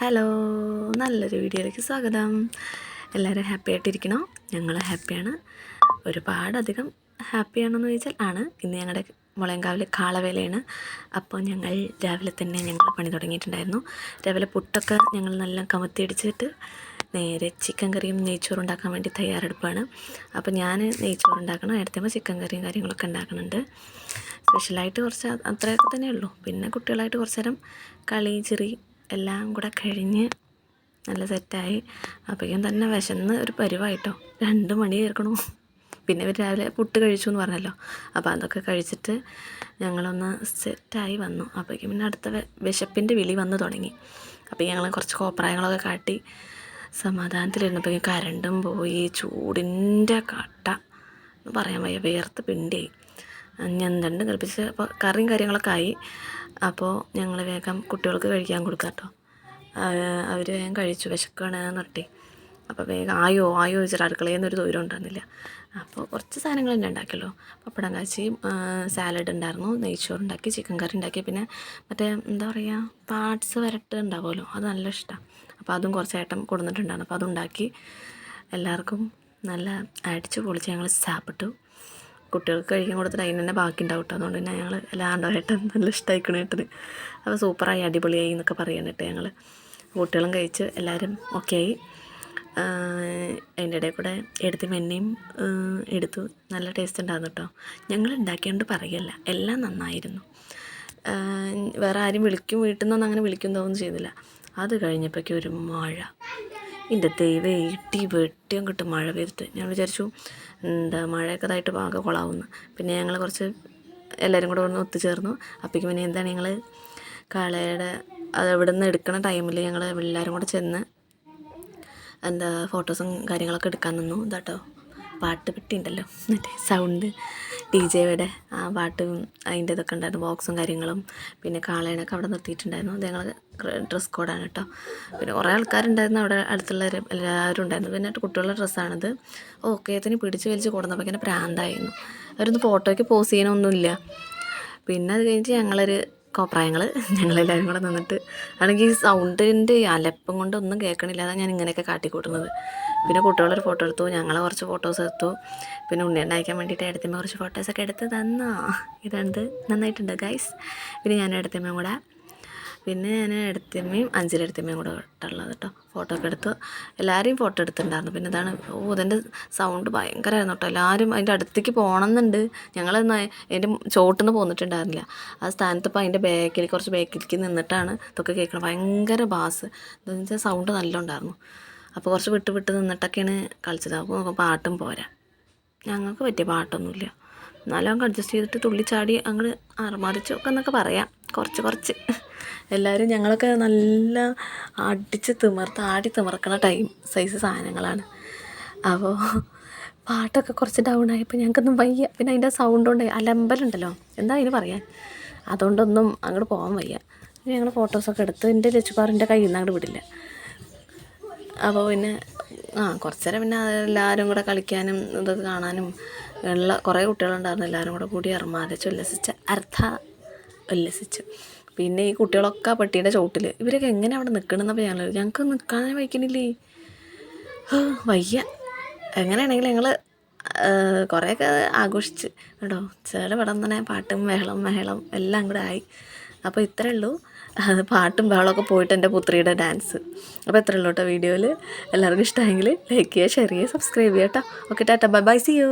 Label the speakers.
Speaker 1: Hello, നല്ലൊരു വീഡിയോയിലേക്ക് സ്വാഗതം. എല്ലാവരും ഹാപ്പി ആയിട്ടിരിക്കണോ? ഞങ്ങൾ ഹാപ്പിയാണ്, ഒരുപാടധികം ഹാപ്പിയാണെന്ന് ചോദിച്ചാൽ ആണ്. ഇന്ന് ഞങ്ങളുടെ മുളയങ്കാവിൽ കാളവേലയാണ്. അപ്പോൾ ഞങ്ങൾ രാവിലെ തന്നെ ഞങ്ങൾ പണി തുടങ്ങിയിട്ടുണ്ടായിരുന്നു. രാവിലെ പുട്ടൊക്കെ ഞങ്ങൾ നല്ല കമത്തിയടിച്ചിട്ട് നേരെ ചിക്കൻ കറിയും നെയ്ച്ചോറും ഉണ്ടാക്കാൻ വേണ്ടി തയ്യാറെടുപ്പാണ്. അപ്പോൾ ഞാൻ നെയ്ച്ചോറുണ്ടാക്കണം, എടുത്തുമ്പോൾ ചിക്കൻ കറിയും കാര്യങ്ങളൊക്കെ ഉണ്ടാക്കുന്നുണ്ട്. സ്പെഷ്യലായിട്ട് കുറച്ച് അത്രയൊക്കെ തന്നെ ഉള്ളൂ. പിന്നെ കുട്ടികളായിട്ട് കുറച്ച് നേരം കളി ചിറി എല്ലാം കൂടെ കഴിഞ്ഞ് നല്ല സെറ്റായി. അപ്പോഴേക്കും തന്നെ വിശന്ന് ഒരു പരിവായിട്ടോ, 2 മണി കേൾക്കണു. പിന്നെ ഇവർ രാവിലെ പുട്ട് കഴിച്ചു എന്ന് പറഞ്ഞല്ലോ, അപ്പോൾ അതൊക്കെ കഴിച്ചിട്ട് ഞങ്ങളൊന്ന് സെറ്റായി വന്നു. അപ്പോഴേക്കും പിന്നെ അടുത്ത വിശപ്പിൻ്റെ വിളി വന്നു തുടങ്ങി. അപ്പോൾ ഞങ്ങൾ കുറച്ച് കോപ്രായങ്ങളൊക്കെ കാട്ടി സമാധാനത്തിലിരുന്നപ്പോഴേക്കും കരണ്ടും പോയി. ചൂടിൻ്റെ കട്ട എന്ന് പറയാൻ വയ്യ, വേർത്ത് പിണ്ടിയായി. ഞാൻ രണ്ടും കളിപ്പിച്ച് അപ്പോൾ കറിയും കാര്യങ്ങളൊക്കെ ആയി. അപ്പോൾ ഞങ്ങൾ വേഗം കുട്ടികൾക്ക് കഴിക്കാൻ കൊടുക്കാം കേട്ടോ. അവർ വേഗം കഴിച്ചു, വിശക്കുകയാണെന്ന് പറഞ്ഞിട്ട്. അപ്പോൾ വേഗം ആയോ ചോദിച്ചിട്ട് അടുക്കളയിൽ നിന്നൊരു ദൂരം ഉണ്ടായിരുന്നില്ല. അപ്പോൾ കുറച്ച് സാധനങ്ങൾ തന്നെ ഉണ്ടാക്കിയല്ലോ. പപ്പടം കാച്ചി, സാലഡ് ഉണ്ടായിരുന്നു, നെയ്ച്ചോറുണ്ടാക്കി, ചിക്കൻ കറി ഉണ്ടാക്കി, പിന്നെ മറ്റേ എന്താ പറയുക പാർട്സ് വരട്ട് ഉണ്ടാവുമല്ലോ, അത് നല്ല ഇഷ്ടമാണ്. അപ്പോൾ അതും കുറച്ച് ഏട്ടൻ കൊടുത്തിട്ടുണ്ടായിരുന്നു. അപ്പോൾ അതുണ്ടാക്കി എല്ലാവർക്കും നല്ല അടിച്ച് പൊളിച്ച് ഞങ്ങൾ സാപ്പിട്ടു. കുട്ടികൾക്ക് കഴിക്കാൻ കൊടുത്തിട്ട് അതിന് തന്നെ ബാക്കി ഉണ്ടാവും കേട്ടോ. അതുകൊണ്ട് തന്നെ ഞങ്ങൾ എല്ലാം ഏട്ടൻ നല്ല ഇഷ്ടമായിക്കണ ഏട്ടന്. അപ്പോൾ സൂപ്പറായി, അടിപൊളിയായി എന്നൊക്കെ പറയാനിട്ട് ഞങ്ങൾ കുട്ടികളും കഴിച്ച് എല്ലാവരും ഓക്കെ ആയി. അതിൻ്റെ ഇടയിൽ കൂടെ എടുത്ത് മെന്നയും എടുത്തു. നല്ല ടേസ്റ്റ് ഉണ്ടായിരുന്നു കേട്ടോ. ഞങ്ങൾ ഉണ്ടാക്കിയോണ്ട് പറയല്ല, എല്ലാം നന്നായിരുന്നു. വേറെ ആരും വീട്ടിൽ നിന്നൊന്നും അങ്ങനെ വിളിക്കുന്നതൊന്നും ചെയ്തില്ല. അത് കഴിഞ്ഞപ്പോഴേക്കും ഒരു മഴ, എൻ്റെ ദൈവം ഇട്ടി വെട്ടിയും കിട്ടും മഴ പെയ്തിട്ട്. ഞാൻ വിചാരിച്ചു എന്താ മഴയൊക്കെ ഇതായിട്ട് പാക കൊളാവുന്നു. പിന്നെ ഞങ്ങൾ കുറച്ച് എല്ലാവരും കൂടെ ഒന്ന് ഒത്തുചേർന്നു. അപ്പോഴേക്കും പിന്നെ എന്താണ് ഞങ്ങൾ കാളയുടെ അത് ഇവിടെ നിന്ന് എടുക്കുന്ന ടൈമിൽ ഞങ്ങൾ എല്ലാവരും കൂടെ ചെന്ന് എന്താ ഫോട്ടോസും കാര്യങ്ങളൊക്കെ എടുക്കാൻ നിന്നു. ഇതാട്ടോ പാട്ട് പെട്ടി ഉണ്ടല്ലോ, മറ്റേ സൗണ്ട് DJ-യുടെ ആ പാട്ടും അതിൻ്റെ ഇതൊക്കെ ഉണ്ടായിരുന്നു, ബോക്സും കാര്യങ്ങളും. പിന്നെ കാളേനൊക്കെ അവിടെ നിർത്തിയിട്ടുണ്ടായിരുന്നു. അത് ഞങ്ങൾ ഡ്രസ് കോഡാണ് കേട്ടോ. പിന്നെ കുറേ ആൾക്കാരുണ്ടായിരുന്നു അവിടെ, അടുത്തുള്ള എല്ലാവരും ഉണ്ടായിരുന്നു. പിന്നെ കുട്ടികളുടെ ഡ്രസ്സാണിത്. ഓക്കേത്തിന് പിടിച്ച് വലിച്ച് കൊടുന്നപ്പോൾ ഇങ്ങനെ പ്രാന്തായിരുന്നു. അവരൊന്ന് ഫോട്ടോയ്ക്ക് പോസ് ചെയ്യാനൊന്നുമില്ല. പിന്നെ അത് കഴിഞ്ഞിട്ട് ഞങ്ങളെല്ലാവരും കൂടെ നിന്നിട്ട് ആണെങ്കിൽ ഈ സൗണ്ടിൻ്റെ അലപ്പം കൊണ്ട് ഒന്നും കേൾക്കണില്ല. അതാണ് ഞാൻ ഇങ്ങനെയൊക്കെ കാട്ടിക്കൂട്ടുന്നത്. പിന്നെ കുട്ടികളൊരു ഫോട്ടോ എടുത്തു, ഞങ്ങൾ കുറച്ച് ഫോട്ടോസ് എടുത്തു. പിന്നെ ഉണ്ണിയണ്ട അയക്കാൻ വേണ്ടിയിട്ട് എടുത്തമ്മ കുറച്ച് ഫോട്ടോസൊക്കെ എടുത്ത് തന്നോ. ഇതുണ്ട്, നന്നായിട്ടുണ്ട് ഗൈസ്. പിന്നെ ഞാൻ എടുത്തമ്മയും കൂടെ, പിന്നെ ഞാൻ എടുത്തമ്മയും അഞ്ചിലെടുത്തമ്മയും കൂടെ ഇട്ടുള്ളത് കേട്ടോ. ഫോട്ടോ ഒക്കെ എടുത്തു, എല്ലാവരെയും ഫോട്ടോ എടുത്തിട്ടുണ്ടായിരുന്നു. പിന്നെ ഇതാണ് ഇതിൻ്റെ സൗണ്ട് ഭയങ്കരമായിരുന്നു കേട്ടോ. എല്ലാവരും അതിൻ്റെ അടുത്തേക്ക് പോകണമെന്നുണ്ട്. ഞങ്ങളൊന്നും അതിൻ്റെ ചോട്ടിൽ നിന്ന് പോന്നിട്ടുണ്ടായിരുന്നില്ല. ആ സ്ഥാനത്ത് ഇപ്പോൾ അതിൻ്റെ കുറച്ച് ബാക്കിലേക്ക് നിന്നിട്ടാണ് ഇതൊക്കെ കേൾക്കണം. ഭയങ്കര ബാസ് എന്താണെന്ന് വെച്ചാൽ സൗണ്ട് നല്ല ഉണ്ടായിരുന്നു. അപ്പോൾ കുറച്ച് വിട്ട് നിന്നിട്ടൊക്കെയാണ് കളിച്ചത്. അപ്പോൾ പാട്ടും പോരാ, ഞങ്ങൾക്ക് പറ്റിയ പാട്ടൊന്നുമില്ല. എന്നാലും അഡ്ജസ്റ്റ് ചെയ്തിട്ട് തുള്ളിച്ചാടി അങ്ങോട്ട് അർമാദിച്ചൊക്കെ എന്നൊക്കെ പറയാം. കുറച്ച് എല്ലാവരും ഞങ്ങളൊക്കെ നല്ല അടിച്ച് ആടി തിമർക്കണ സൈസ് സാധനങ്ങളാണ്. അപ്പോൾ പാട്ടൊക്കെ കുറച്ച് ഡൗൺ ആയപ്പോൾ ഞങ്ങൾക്കൊന്നും വയ്യ. പിന്നെ അതിൻ്റെ സൗണ്ട് കൊണ്ട് അലമ്പലുണ്ടല്ലോ, എന്താ അതിന് പറയാൻ, അതുകൊണ്ടൊന്നും അങ്ങോട്ട് പോകാൻ വയ്യ. ഞങ്ങൾ ഫോട്ടോസൊക്കെ എടുത്ത് എൻ്റെ ലച്ചുപാറിൻ്റെ കയ്യിൽ നിന്ന് അങ്ങോട്ട് വിടില്ല. അപ്പോൾ പിന്നെ കുറച്ച് നേരം പിന്നെ എല്ലാവരും കൂടെ കളിക്കാനും ഇതൊക്കെ കാണാനും ഉള്ള കുറേ കുട്ടികളുണ്ടായിരുന്നു. എല്ലാവരും കൂടി അർമാദിച്ച് ഉല്ലസിച്ചു. പിന്നെ ഈ കുട്ടികളൊക്കെ പെട്ടിയുടെ ചോട്ടിൽ, ഇവരൊക്കെ എങ്ങനെ അവിടെ നിൽക്കണമെന്നപ്പോൾ ഞങ്ങൾക്ക് നിൽക്കാനേ വയ്ക്കണില്ലേ, വയ്യ. എങ്ങനെയാണെങ്കിലും ഞങ്ങൾ കുറേയൊക്കെ ആഘോഷിച്ച് കേട്ടോ. ചില പടം തന്നെ പാട്ടും മേളം എല്ലാം കൂടെ ആയി. അപ്പോൾ ഇത്രയേ ഉള്ളൂ. പാട്ടും ബഹളമൊക്കെ പോയിട്ട് എൻ്റെ പുത്രിയുടെ ഡാൻസ്. അപ്പോൾ ഇത്രയേ ഉള്ളൂ കേട്ടോ വീഡിയോയിൽ. എല്ലാവർക്കും ഇഷ്ടമായെങ്കിൽ ലൈക്ക് ചെയ്യുക, ഷെയർ ചെയ്യുക, സബ്സ്ക്രൈബ് ചെയ്യുക കേട്ടോ. ഓക്കെ, ടാറ്റ, ബൈ, സീ യു.